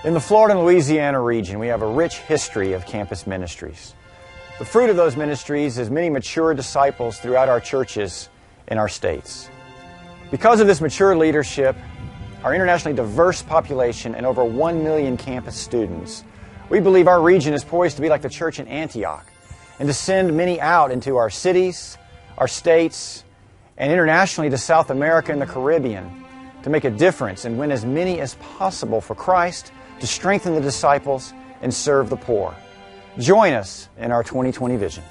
In the Florida and Louisiana region, we have a rich history of campus ministries. The fruit of those ministries is many mature disciples throughout our churches in our states. Because of this mature leadership, our internationally diverse population, and over 1 million campus students, we believe our region is poised to be like the church in Antioch and to send many out into our cities, our states, and internationally to South America and the Caribbean to make a difference and win as many as possible for Christ, to strengthen the disciples and serve the poor. Join us in our 2020 vision.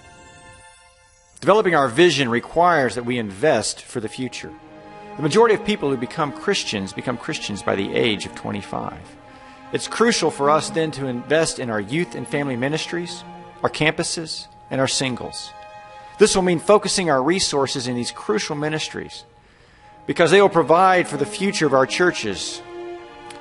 Developing our vision requires that we invest for the future. The majority of people who become Christians by the age of 25. It's crucial for us then to invest in our youth and family ministries, our campuses, and our singles. This will mean focusing our resources in these crucial ministries because they will provide for the future of our churches,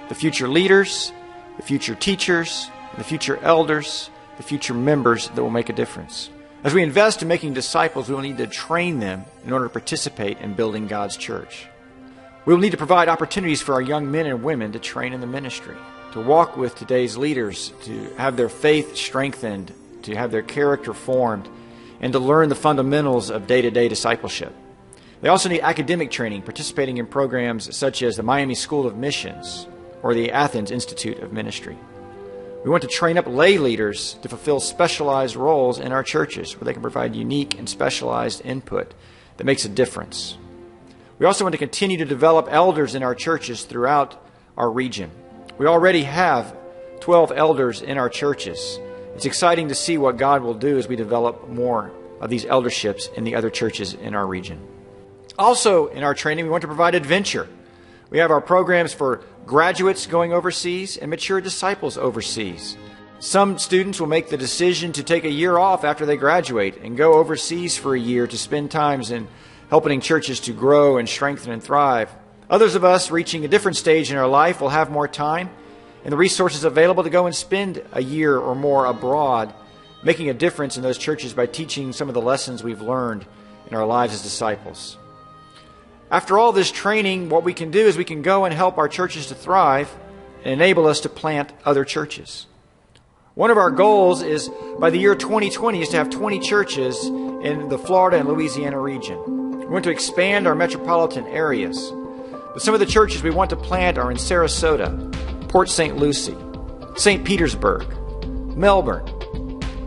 the future leaders, the future teachers, the future elders, the future members that will make a difference. As we invest in making disciples, we will need to train them in order to participate in building God's church. We will need to provide opportunities for our young men and women to train in the ministry, to walk with today's leaders, to have their faith strengthened, to have their character formed, and to learn the fundamentals of day-to-day discipleship. They also need academic training, participating in programs such as the Miami School of Missions or the Athens Institute of Ministry. We want to train up lay leaders to fulfill specialized roles in our churches where they can provide unique and specialized input that makes a difference. We also want to continue to develop elders in our churches throughout our region. We already have 12 elders in our churches. It's exciting to see what God will do as we develop more of these elderships in the other churches in our region. Also in our training, we want to provide adventure. We have our programs for graduates going overseas and mature disciples overseas. Some students will make the decision to take a year off after they graduate and go overseas for a year to spend times in helping churches to grow and strengthen and thrive. Others of us reaching a different stage in our life will have more time and the resources available to go and spend a year or more abroad, making a difference in those churches by teaching some of the lessons we've learned in our lives as disciples. After all this training, what we can do is we can go and help our churches to thrive and enable us to plant other churches. One of our goals is by the year 2020 is to have 20 churches in the Florida and Louisiana region. We want to expand our metropolitan areas. But some of the churches we want to plant are in Sarasota, Port St. Lucie, St. Petersburg, Melbourne,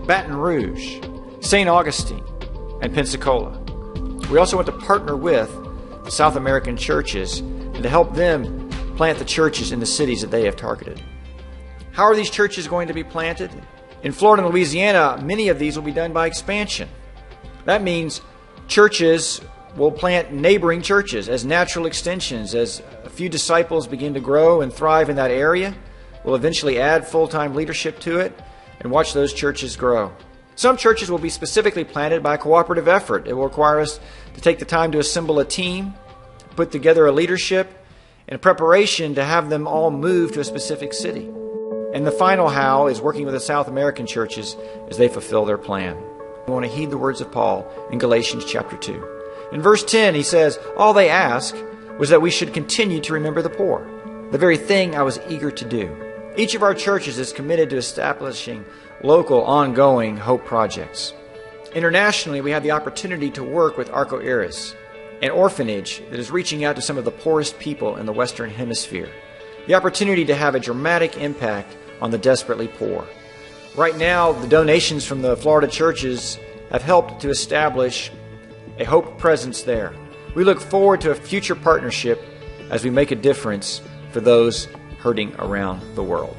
Baton Rouge, St. Augustine, and Pensacola. We also want to partner with the South American churches and to help them plant the churches in the cities that they have targeted. How are these churches going to be planted? In Florida and Louisiana, many of these will be done by expansion. That means churches will plant neighboring churches as natural extensions. As a few disciples begin to grow and thrive in that area, we'll eventually add full-time leadership to it and watch those churches grow. Some churches will be specifically planted by a cooperative effort. It will require us to take the time to assemble a team, put together a leadership, and a preparation to have them all move to a specific city. And the final how is working with the South American churches as they fulfill their plan. We want to heed the words of Paul in Galatians chapter 2. In verse 10, he says, "All they ask was that we should continue to remember the poor, the very thing I was eager to do." Each of our churches is committed to establishing local, ongoing hope projects. Internationally, we have the opportunity to work with Arco Iris, an orphanage that is reaching out to some of the poorest people in the Western Hemisphere. The opportunity to have a dramatic impact on the desperately poor. Right now, the donations from the Florida churches have helped to establish a hope presence there. We look forward to a future partnership as we make a difference for those hurting around the world.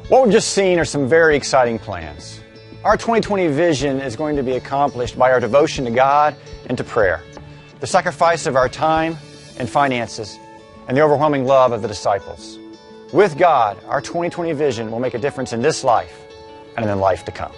What we've just seen are some very exciting plans. Our 2020 vision is going to be accomplished by our devotion to God and to prayer, the sacrifice of our time and finances, and the overwhelming love of the disciples. With God, our 2020 vision will make a difference in this life and in the life to come.